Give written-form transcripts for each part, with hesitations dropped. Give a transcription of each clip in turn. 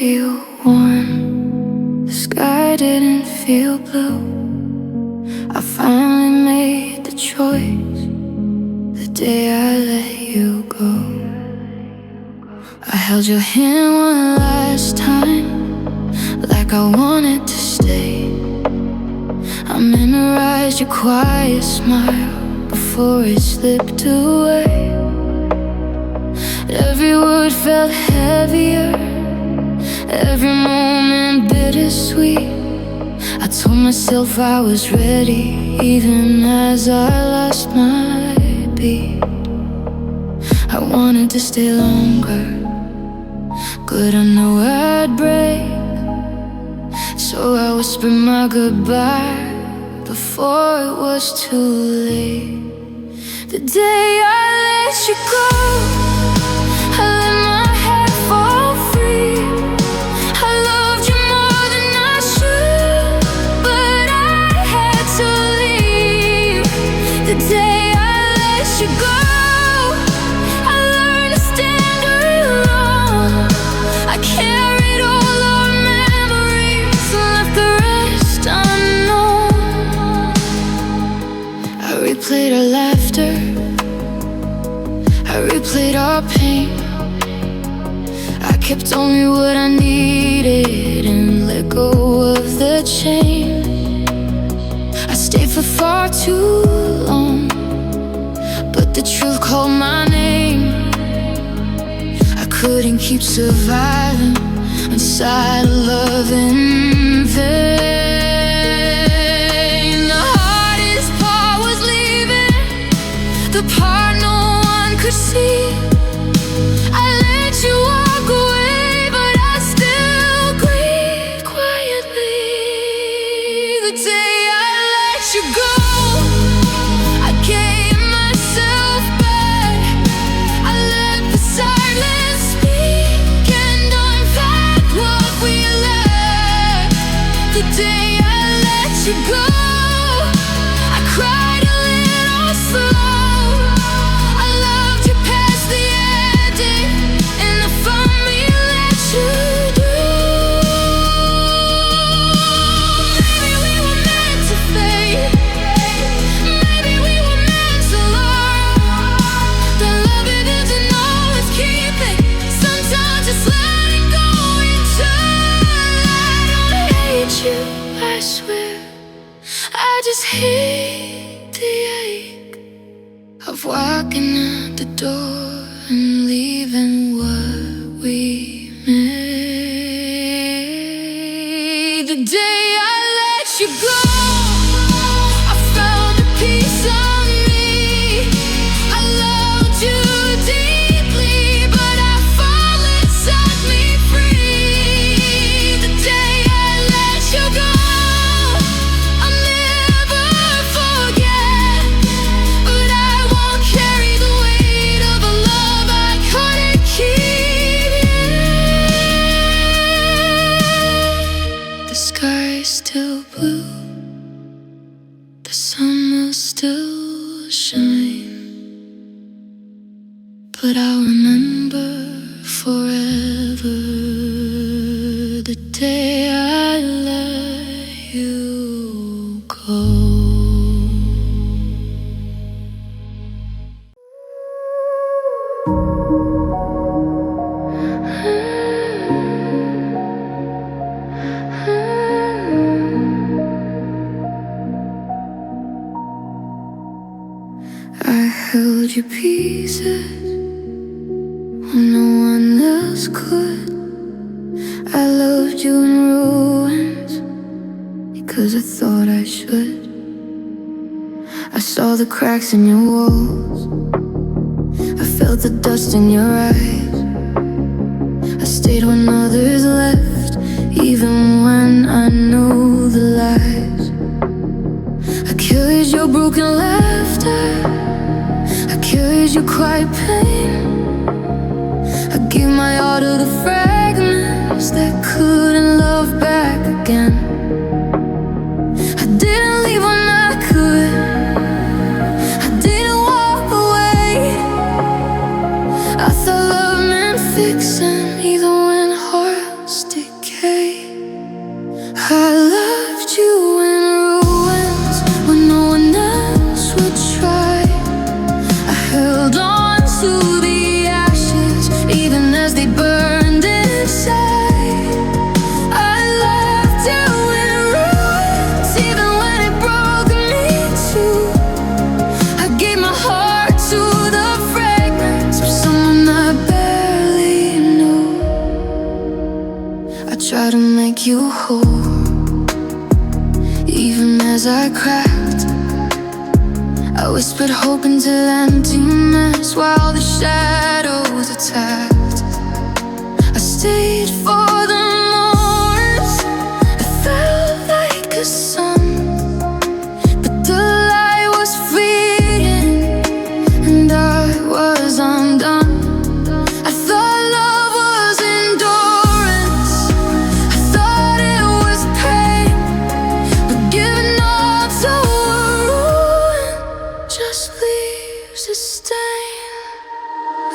feel warm, the sky didn't feel blue. I finally made the choice the day I let you go. I held your hand one last time, like I wanted to stay. I memorized your quiet smile before it slipped away. Every word felt heavier, every moment bittersweet. I told myself I was ready, even as I lost my beat. I wanted to stay longer, but I knew I'd break. So I whispered my goodbye before it was too late. The day I let you go, I let my head fall free. I loved you more than I should, but I had to leave. The day I let you go, I learned to stand alone. I carried all our memories and left the rest unknown. I replayed our laughter, I replayed our pain. I kept only what I needed and let go of the chain. I stayed for far too long, but the truth called my name. I couldn't keep surviving inside of love in vain. The hardest part was leaving, the part no one could see. I let you walk away, but I still grieve quietly. The day I let you go, I gave myself back. I let the silence speak and unpack what we left. The day I let you go, I cried a little slow. I loved you past the ending, and I finally let you do. Maybe we were meant to fade, maybe we were meant to learn that loving isn't always keeping. Sometimes just letting go in turn. I don't hate you, I swear, I just hate the ache of walking out the door and leaving what we made. The day I let you go, I found a piece of me. I loved you deeply, but I finally set me free. The day I let you go, I'll never forget, but I won't carry the weight of a love I couldn't keep. The sky is still blue, the sun will still shine, but I'll remember forever the day I let you go. I held your pieces when no one else could. I loved you in ruins because I thought I should. I saw the cracks in your walls, I felt the dust in your eyes. I stayed when others left, even when I knew the lies. I carried your broken laughter, I carried your quiet pain. I gave my all to the fragments that couldn't love back again. I didn't leave when I could, I didn't walk away. I thought love meant fixing, even when hearts did. I try to make you whole, even as I cracked. I whispered hope into emptiness while the shadows attacked. I stayed for the moments it felt like a sun, but the light was fleeting and I was undone. I thought love was endurance, I thought it was pain, but giving up to a ruin just leaves a stain.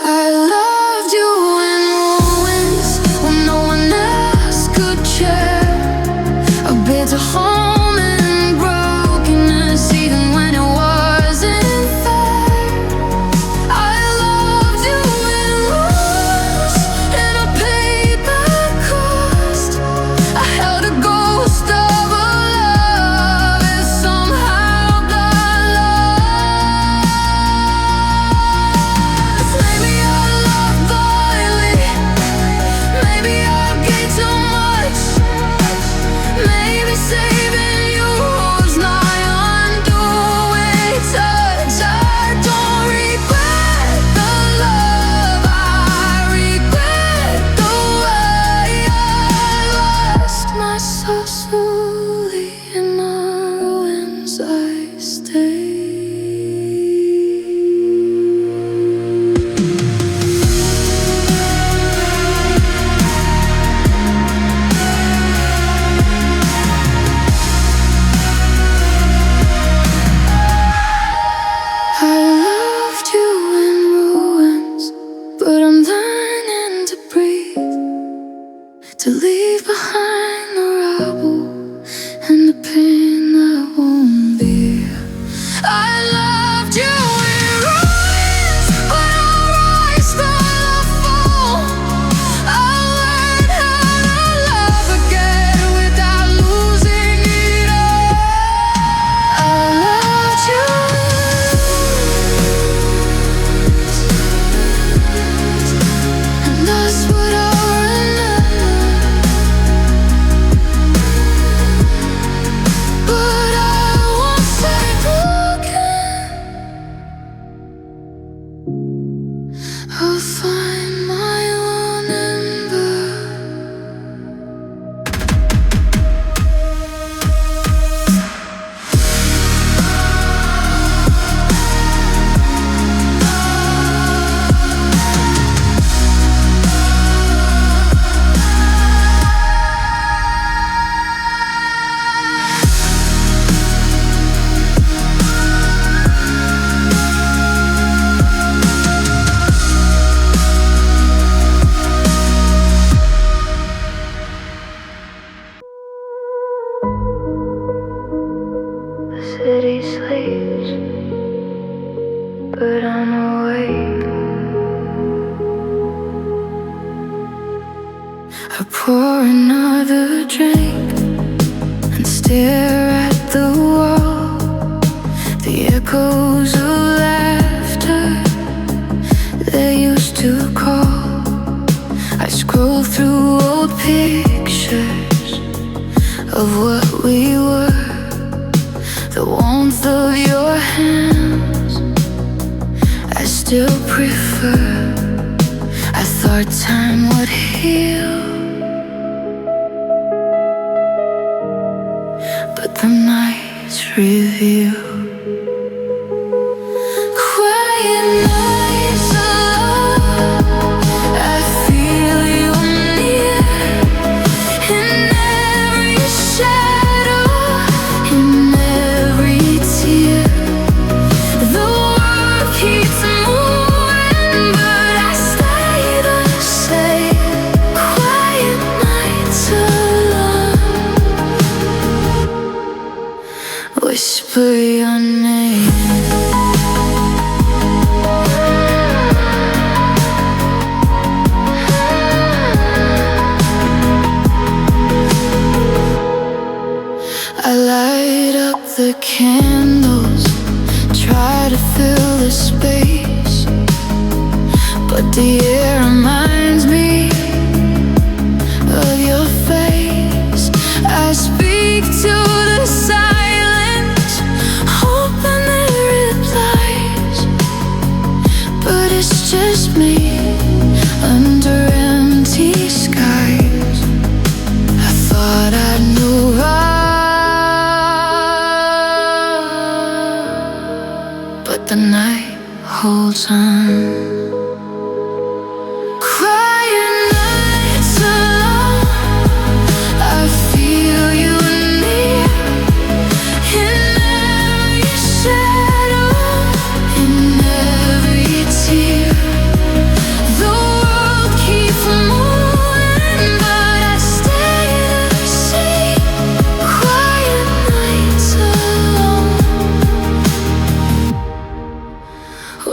I loved you in ruins when no one else could share a bitter home and brokenness, even when it wasn't fair. I loved you in ruins and I paid the cost. I held a ghost of a love that somehow got lost. Maybe I loved blindly, maybe I gave too much, maybe saving you was my undoing touch. I don't regret the love, I regret the way I lost my soul slowly. In the ruins I stay. I loved you in ruins, but I'm learning to breathe, to leave behind the rubble and the pain that won't be. I loved you in ruins, but I rise from the fall. I learned how to love again without losing it all. I loved you, and that's what I remember. But I won't say again. I'll find my own ember. The city sleeps, but I'm awake. I pour another drink and stare at the wall. The echoes of laughter they used to call. I scroll through old pictures of what we were, the warmth of your hands I still prefer. I thought time would heal, but the nights reveal quiet nights alone. I feel you near in every shadow, in every tear. The world keeps moving, but I stay the same. Quiet nights alone, whisper your name. I light up the candles, try to fill the space, but the air reminds me of your face.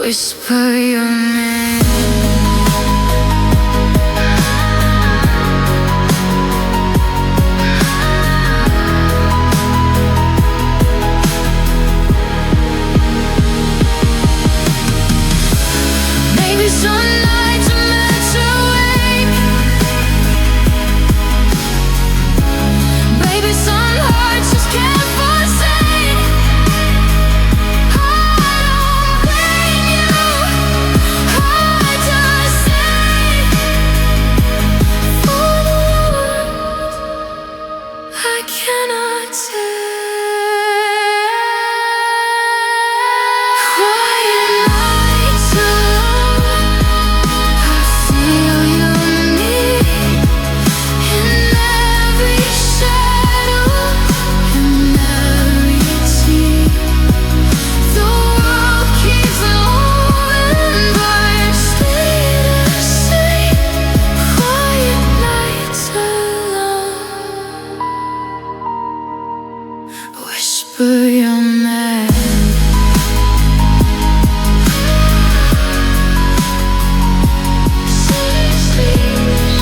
whisper your name. Maybe some nights are meant to wake. Baby, some hearts just can't forsake. I don't blame you. I just say, for the world I cannot take. Quiet nights alone, I feel your need in every shadow, in every tear. The world keeps moving, but you're stay the same. Quiet nights alone, whisper your name. City sleeps,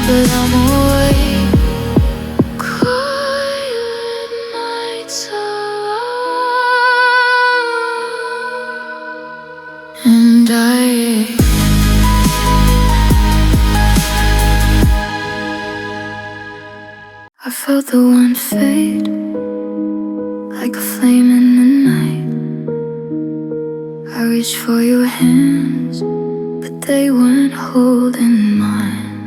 but I'm awake. Quiet nights alone, and I felt the one fade like a flame in the night. I reached for your hands, but they weren't holding mine.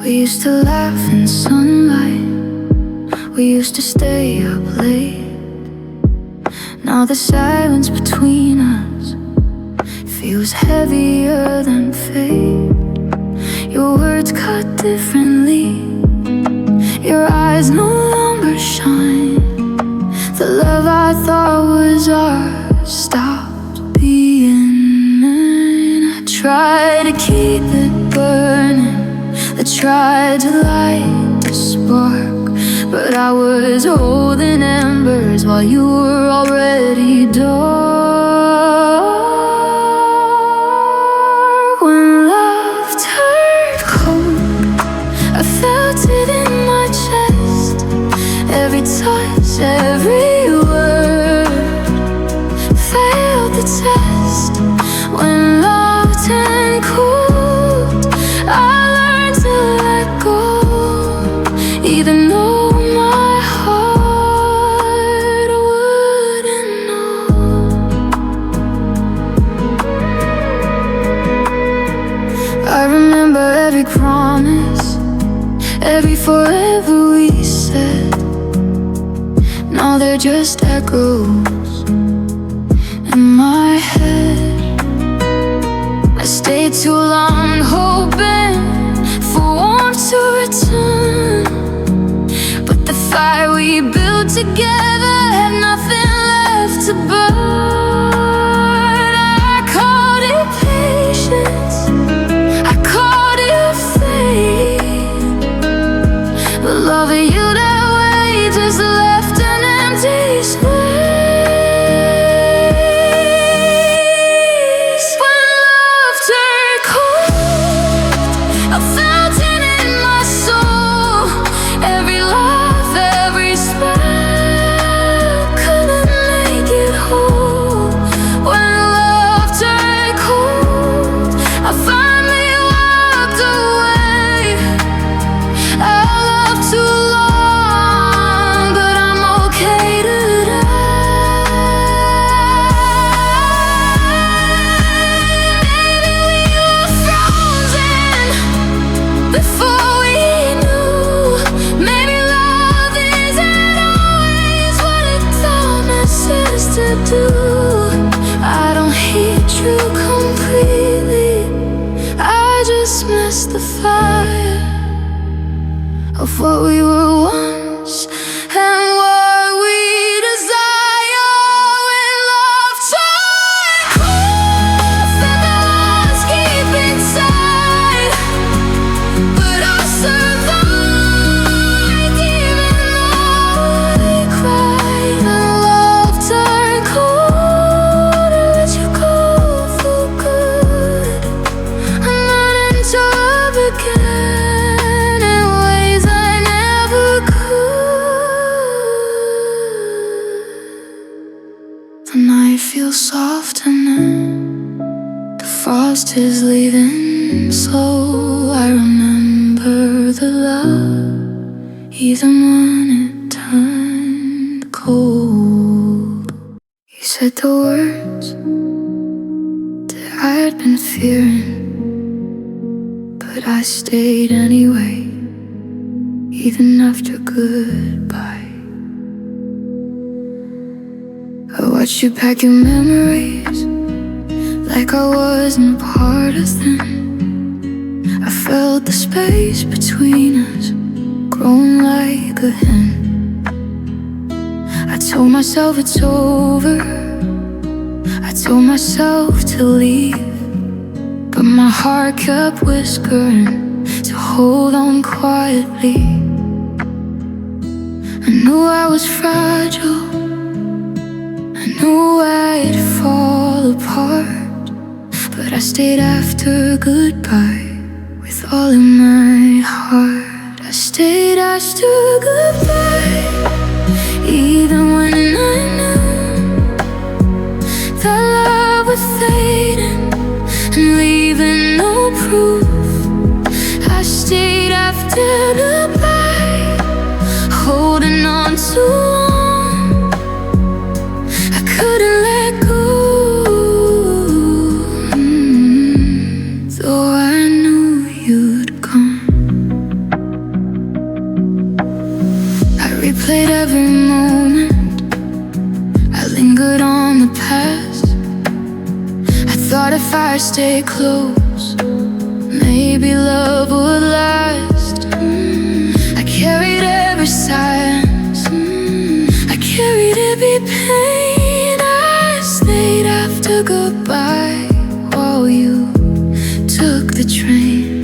We used to laugh in sunlight, we used to stay up late. Now the silence between us feels heavier than fate. Your words cut differently, your eyes no longer shine. The love I thought was ours stopped being mine. I tried to keep it burning, I tried to light the spark, but I was holding embers while you were already dark. When love turned cold, I felt it in my chest. Every touch, every word failed the test. When love turned cold, I learned to let go, even though my heart wouldn't know. I remember every promise, every forever we said. Now they're just echoes in my head. I stayed too long hoping for warmth to return, but the fire we built together had nothing left to burn. I called it patience, I called it faith, but loving you that way just left an empty space. When love turned cold, I felt it in my soul. Every laugh, every smile couldn't make it whole. When love turned cold, I finally walked away. I loved too long, but I'm okay today. Maybe we were frozen before we knew. Maybe love isn't always what it promises to do. I don't hate you completely, I just miss the fire of what we were once and what we desire. When love turned cold, felt the walls keep inside, but I survived even though they cried. When love turned cold, is leaving slow. I remember the love, even when it turned cold. You said the words that I had been fearing, but I stayed anyway, even after goodbye. I watched you pack your memories like I wasn't part of them. I felt the space between us growing like a hen. I told myself it's over, I told myself to leave, but my heart kept whispering to hold on quietly. I knew I was fragile, I knew I'd fall apart, but I stayed after goodbye with all in my heart. I stayed after goodbye, even when I knew that love was fading and leaving no proof. I stayed after goodbye, holding on too long. I couldn't let go, though I knew you'd come. I replayed every moment, I lingered on the past. I thought if I stayed close, maybe love would last. I carried every silence, I carried every pain. I stayed after goodbye while you took the train.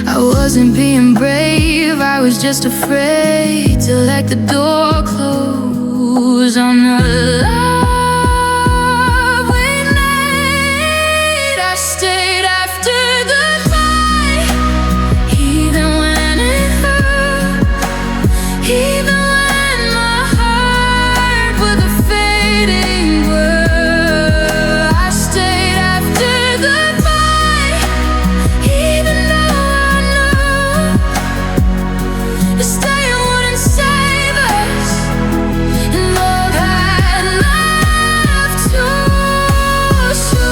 I wasn't being brave, I was just afraid to let the door close on the love we made. I stayed after goodbye, even when it hurt, even when my heart was a fading blur. I stayed after goodbye, even though I knew staying wouldn't save us, and love had left too soon.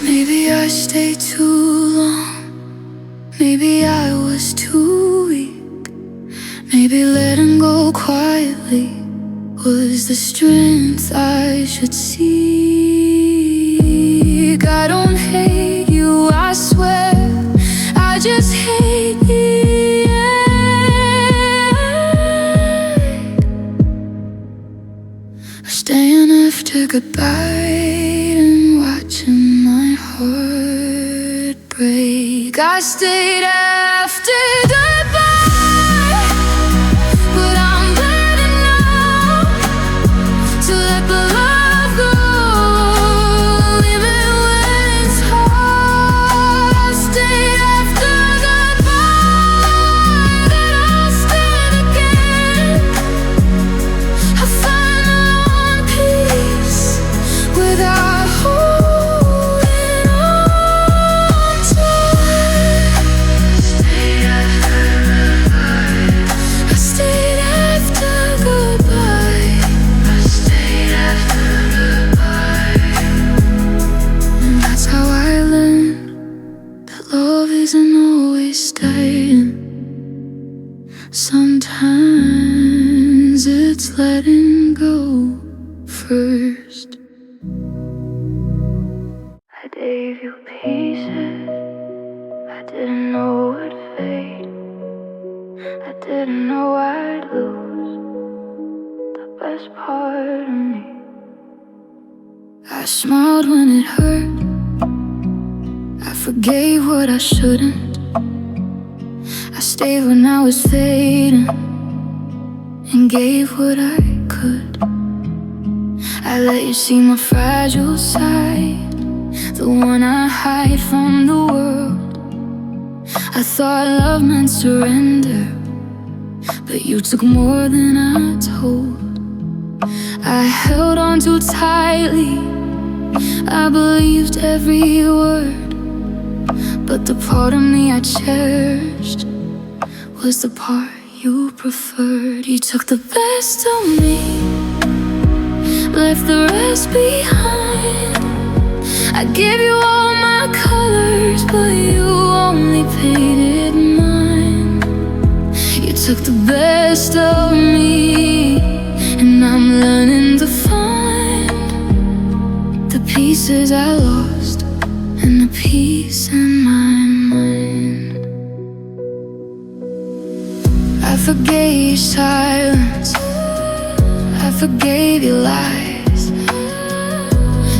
Maybe I stayed too long, maybe I was too weak, maybe letting go quietly was the strength I should seek. I don't hate you, I swear, I just hate the act of staying after goodbye and watching my heart break. I stayed after goodbye, but I'm learning now to let the love go, even when it's hard. I stayed after goodbye, but I'll stand again. I find my own peace without holding on to it. Stayed after goodbye, I stayed after goodbye, I stayed after goodbye. And that's how I learned that love isn't always staying. Sometimes it's letting go first. I gave you pieces I didn't know would fade. I didn't know I'd lose the best part of me. I smiled when it hurt, I forgave what I shouldn't. I stayed when I was fading and gave what I could. I let you see my fragile side, the one I hide from the world. I thought love meant surrender, but you took more than I told. I held on too tightly, I believed every word, but the part of me I cherished was the part you preferred. You took the best of me, left the rest behind. I gave you all my colors, but you only painted mine. You took the best of me, and I'm learning to find the pieces I lost and the peace in my mind. I forgave your silence, I forgave your lies.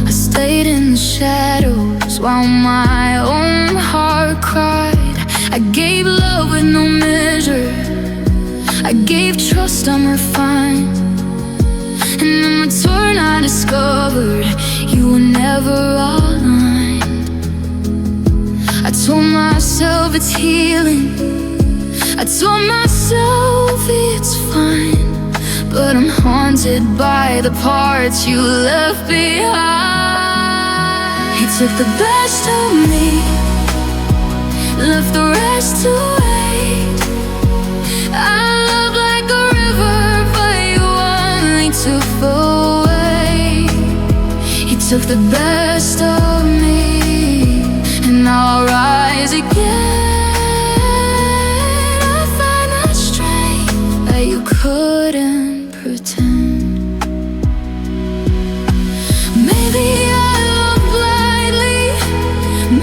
I stayed in the shadows while my own heart cried. I gave love with no measure, I gave trust unrefined. And in return I discovered you were never aligned. I told myself it's healing, I told myself it's fine, but I'm haunted by the parts you left behind. You took the best of me, left the rest to wait. I love like a river, but you only took away. You took the best of me, and I'll rise again. I find that strength that you couldn't pretend. Maybe I loved blindly,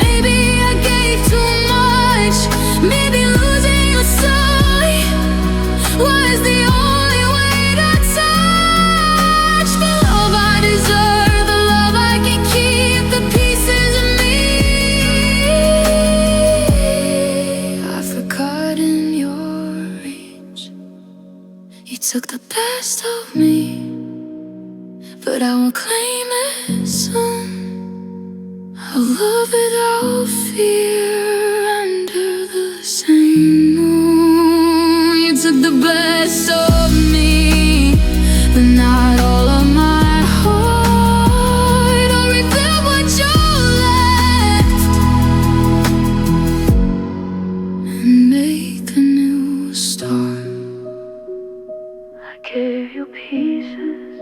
maybe I gave too much, maybe losing you slowly was the only way to touch the love I deserve, the love I can keep, the pieces of me. I've forgotten your reach. You took the best of me, but I will claim it soon. I'll love without fear under the same moon. You took the best of me, but not all of my heart. I'll rebuild what you left and make a new start. I gave you pieces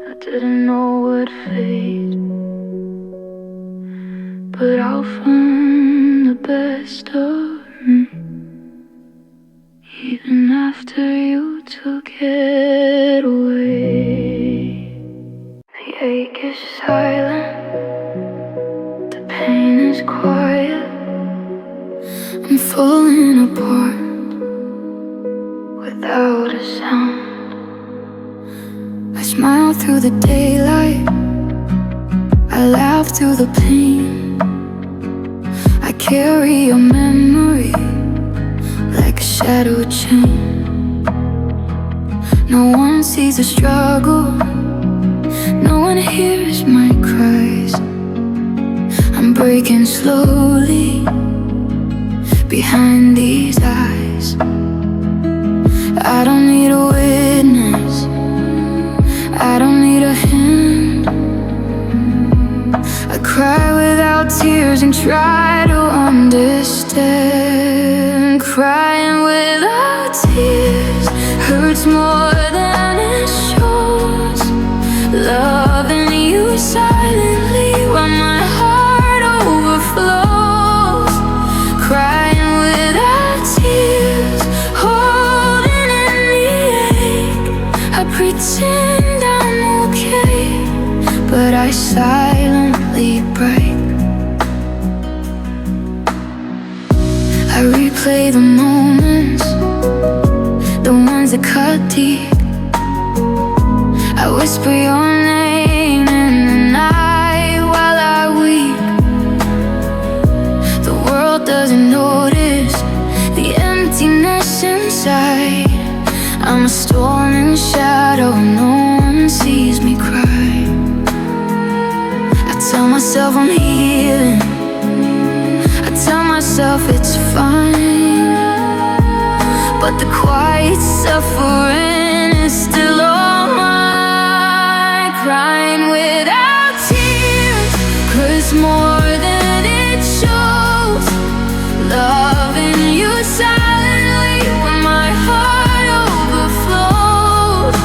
I didn't know would fade, but I'll find the best of me, even after you took it away. The ache is silent, the pain is quiet. I'm falling apart without a sound. I smile through the daylight, I laugh through the pain. I carry your memory like a shadow chain. No one sees the struggle, no one hears my cries. I'm breaking slowly behind these eyes. I don't need a witness, I don't need a hand. I cry without tears and try to understand. Crying without tears hurts more than it shows. Loving you silently while my heart overflows. Crying without tears, holding in the ache. I pretend I'm okay, but I silently break. I replay the moments, the ones that cut deep. I whisper your name in the night while I weep. The world doesn't notice the emptiness inside. I'm a storm in the shadow, no one sees me cry. I tell myself I'm healing, I tell myself myself it's fine, but the quiet suffering is still all mine. Crying without tears hurts more than it shows. Loving you silently when my heart overflows.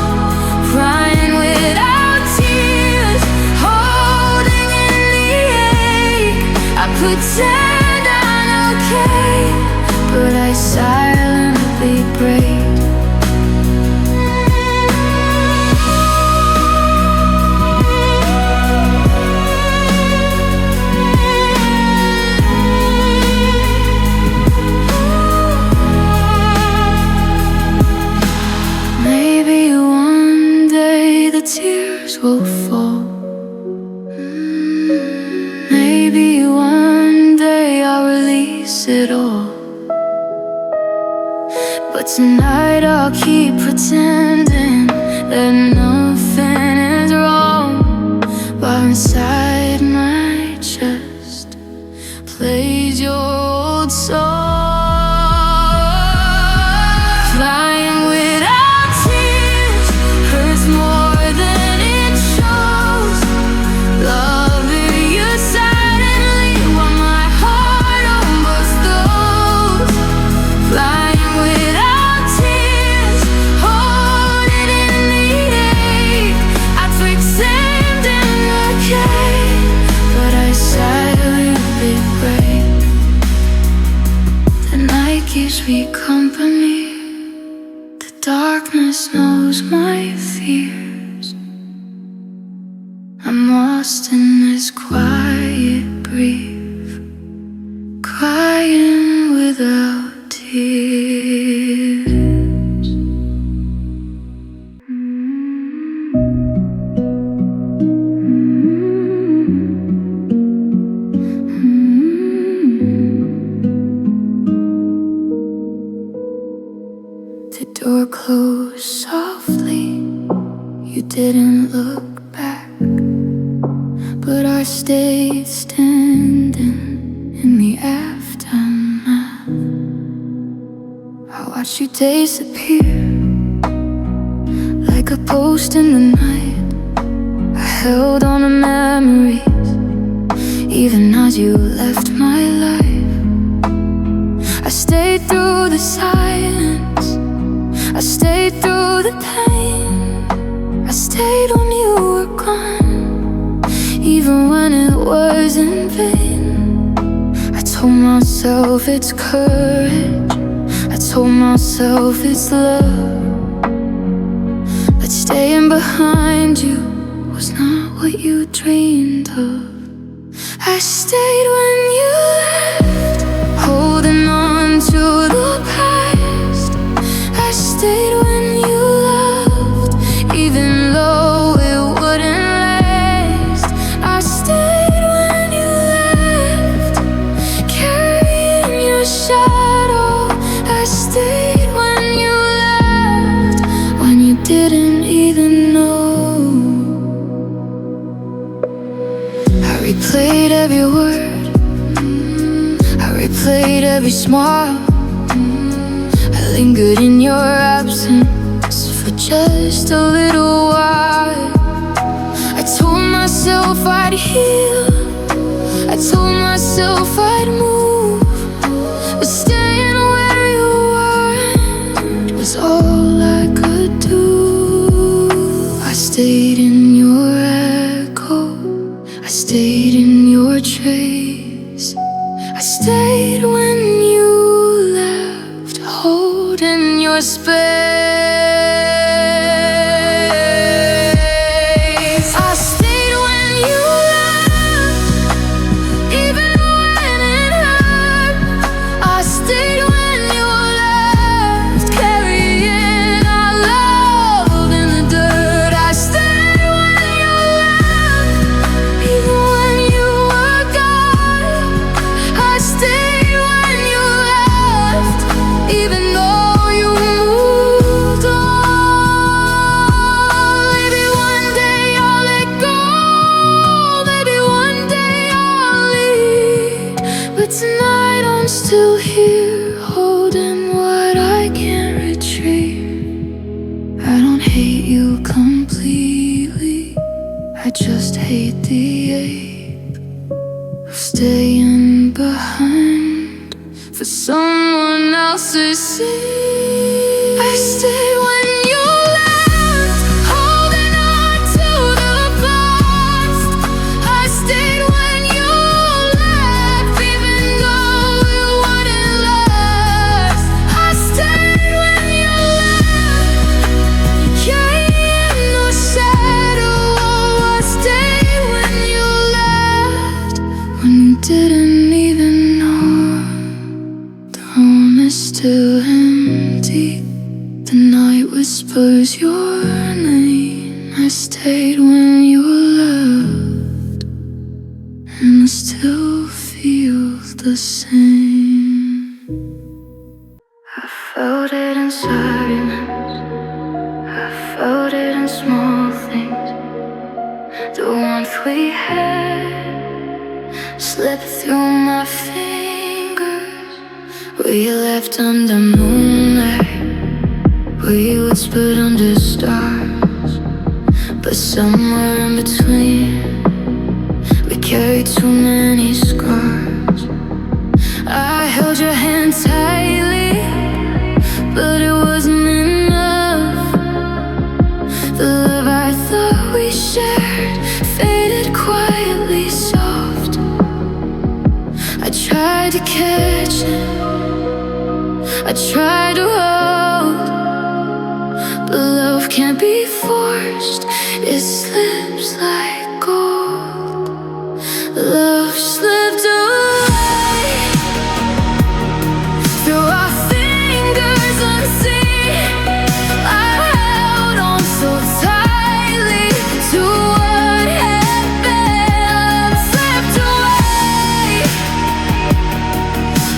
Crying without tears, holding in the ache. I pretend I'm okay, but I silently break. Maybe one day the tears will fall. Maybe one day I'll release it all. But tonight I'll keep pretending that nothing is wrong, while inside my chest plays your old song. Flying without tears hurts more than it shows. Loving you silently while my heart overflows. Flying without tears, holding in the ache. I pretend I'm okay, but I silently break. The night keeps me company. The darkness knows my fears. I'm lost in this quiet grief, crying without tears. The door closed softly. You didn't look back, but I stayed standing in the aftermath. I watched you disappear like a post in the night. I held on to memories even as you left my life. I stayed through the silence, I stayed through the pain. I stayed when you were gone, even when it was in vain. I told myself it's courage, I told myself it's love, but staying behind you was not what you dreamed of. I stayed when you left, holding on to the past. I stayed when you loved, even though it wouldn't last. I stayed when you left, carrying your shadow. I stayed when you left, when you didn't even know. I replayed every word, I replayed every smile. I lingered in your absence for just a little while. I told myself I'd heal, I told myself I'd move, but staying where you were was all I could do. I stayed in your echo, I stayed in your trace. I stayed when you left, holding your space. I stayed when you left, even when it hurt. I stayed when you left, carrying our love in the dirt. I stayed when you left, even when you were gone. I stayed when you left, even though you moved. just hate the ache of staying behind for someone else's sake. I stayed when you left, holding on to the past. I stayed when you left, even though it wouldn't last. I stayed when you left, carrying no shadow. I stayed when you left, when you didn't even know the room is still empty. The night whispers your name. I stayed when you left, and I still feel the same. I felt it in silence, I felt it in small things. The warmth we had slipped through my fingers. We left under moonlight, we whispered under stars, but somewhere in between we carried too many scars. I held your hand tightly, but it wasn't enough. The love I thought we shared faded quietly soft. I tried to catch it, I tried to hold, but love can't be forced, it slips like gold. Love slipped away through our fingers unseen. I held on so tightly to what had been. Love slipped away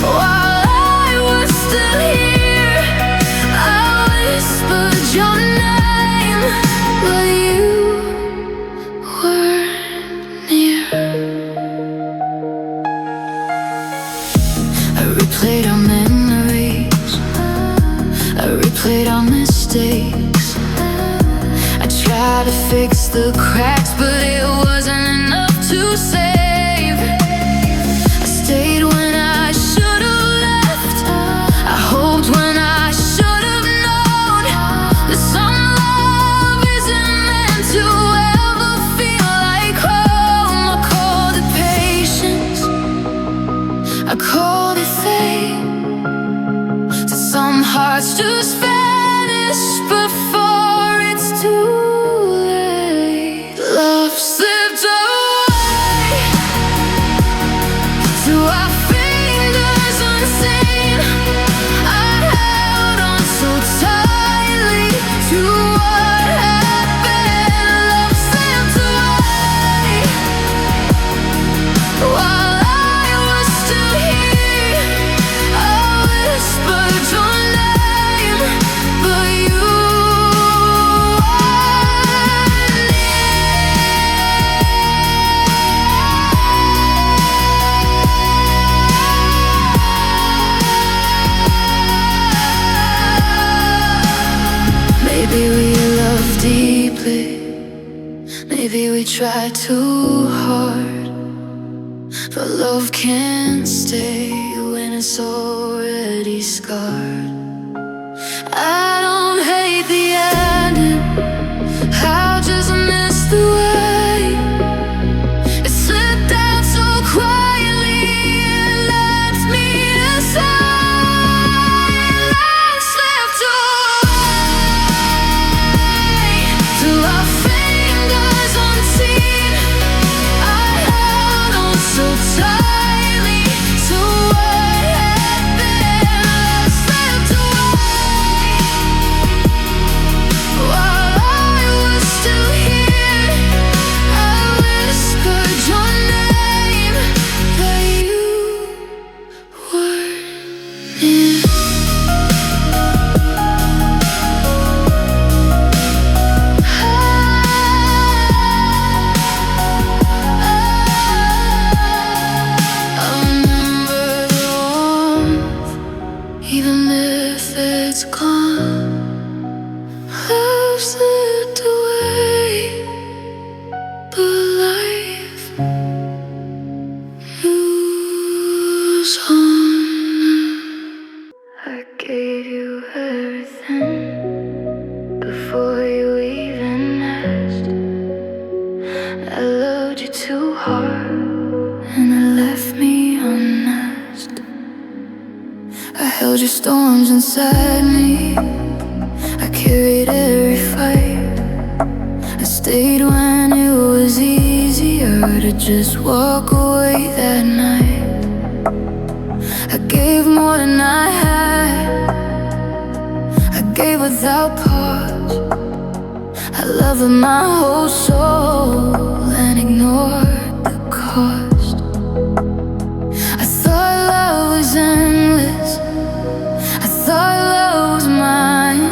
while I was still here. I whispered your name, but you weren't near. I replayed our memories, I replayed our mistakes. I tried to fix the cracks, but it wasn't enough to save. I stayed when I should've left, I hoped when I should've known that some love isn't meant to ever feel like home. I called it patience, I called it fate. To some hearts just vanish before it's too late. Love slipped away through our fingers unseen. I held on so tightly to what had been. Love slipped away while I was still here. I whispered your name, but you maybe we loved deeply, maybe we tried too hard, but love can't stay when it's already scarred. I don't hate the ending, I just miss the way it slipped out so quietly and left me inside. Love slipped away through our fingers unseen. I held on so tightly to what had been. Love slipped away while I was still here. I whispered your name, but you weren't near. I remember the warmth, even if it's gone. Love slipped away, but before you even asked. I loved you too hard, and it left me unasked. I held your storms inside me, I carried every fight. I stayed when it was easier to just walk away that night. I gave more than I had, I gave without pause. I loved with my whole soul and ignored the cost. I thought love was endless, I thought love was mine,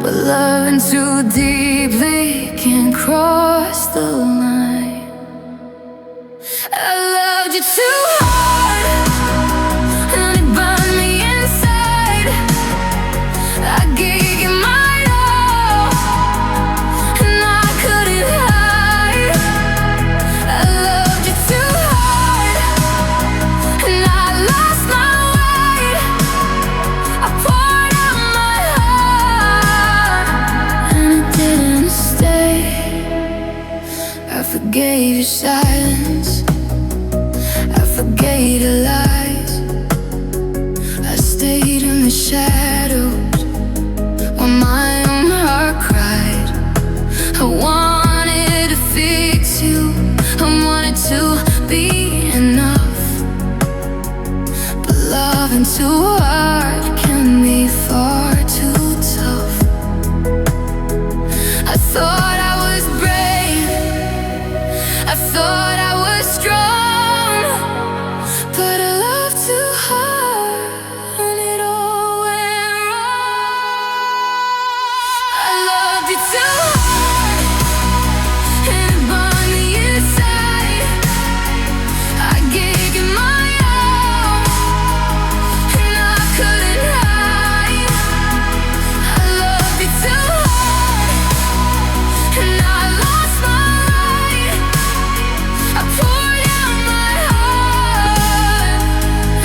but loving too deeply can cross the line. I loved you too hard, and it burned me inside. I gave you my all, and I couldn't hide. I loved you too hard, and I lost my way. I poured out my heart, and it didn't stay. I forgave your silence, I forgave the lies. I stayed in the shadows when my own heart cried. I wanted to fix you, I wanted to be enough, but loving too hard can be far too tough. I thought I was brave, I thought I was strong, but I loved too hard and it all went wrong. I loved you too hard, and it burned me inside. I gave you my all, and I couldn't hide. I loved you too hard, and I lost my way. I poured out my heart,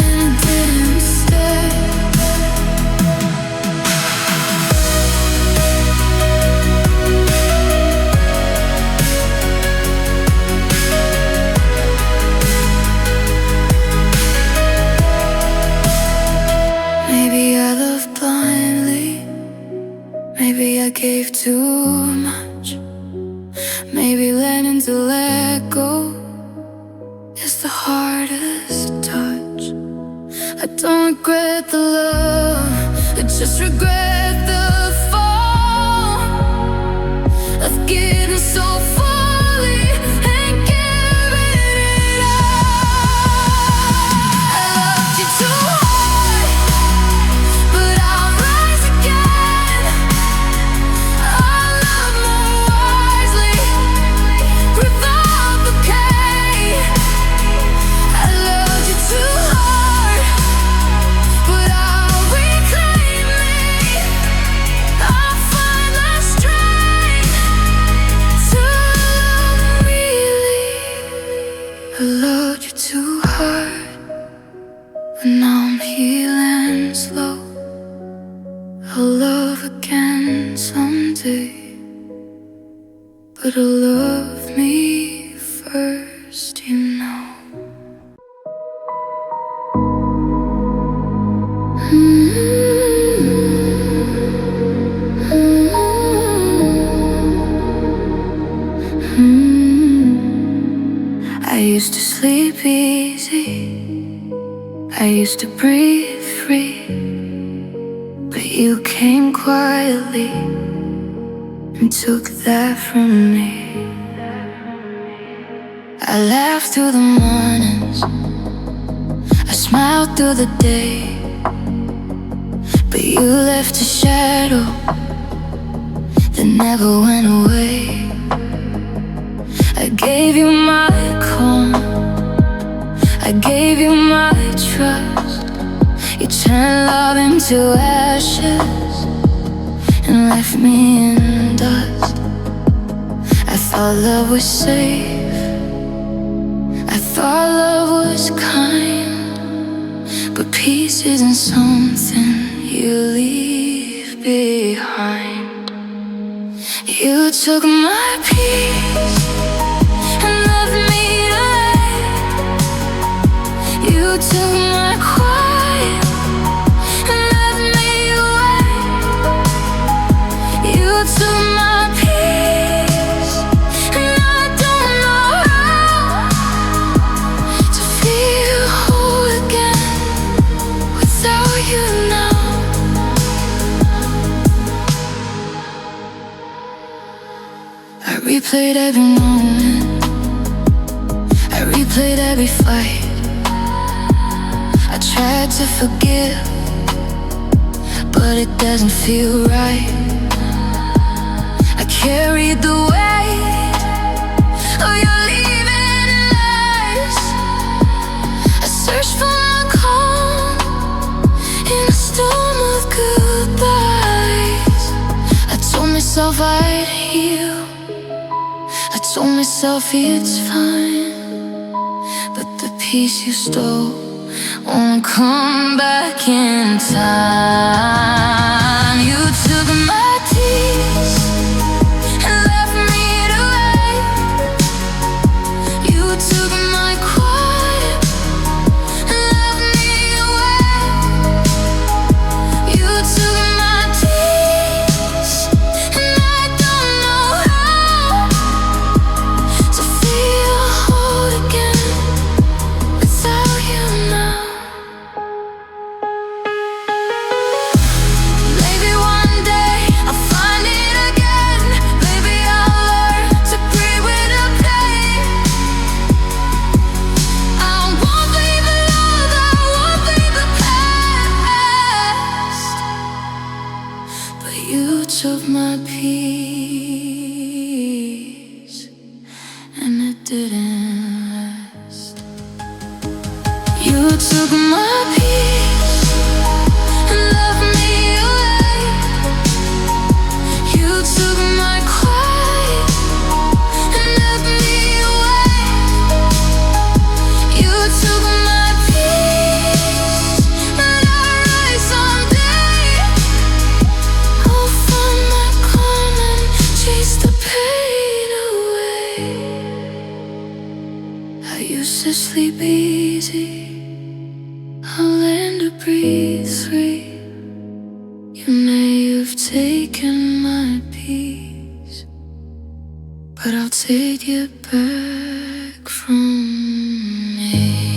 and it didn't stay. Maybe I loved blindly, maybe I gave too much. Maybe learning to let go is the hardest touch. I don't regret the love, I just regret the fall of getting so fully and giving it all. I loved you too hard, but I'll rise again. I'll love more wisely, without bouquet. I loved you too hard, but I'll reclaim me. I'll find the strength to love really. I loved you too hard, but now I'm healing slow. I'll love again someday, but I'll love me first, you know. I used to sleep easy, I used to breathe free, but you came quietly and took that from me. I laughed through the mornings, I smiled through the day, but you left a shadow that never went away. I gave you my calm, I gave you my trust. You turned love into ashes and left me in dust. I thought love was safe, I thought love was kind, but peace isn't something you leave behind. You took my peace and left me to lie. You took my quiet and left me away. You took my peace and I don't know how to feel whole again without you now. I replayed every moment, I replayed every fight. I tried to forgive, but it doesn't feel right. I carried the weight of your leaving lies. I searched for my calm in a storm of goodbyes. I told myself I'd heal, I told myself it's fine, but the peace you stole won't come back in time. You took my tears and left me to wait. You took my quiet and left me away. You took my tears and I don't know how to feel whole again without you now. Maybe one day I'll find it again. Maybe I'll learn to breathe with the pain. I won't blame the love, I won't blame the past. But you took my peace and it didn't last. You took my peace and left me away. You took my quiet and left me away. You took my peace and I rise someday. I'll find my calm and chase the pain away. I used to sleep easy, I'll learn to breathe free. You may have taken my peace, but I'll take it back from me.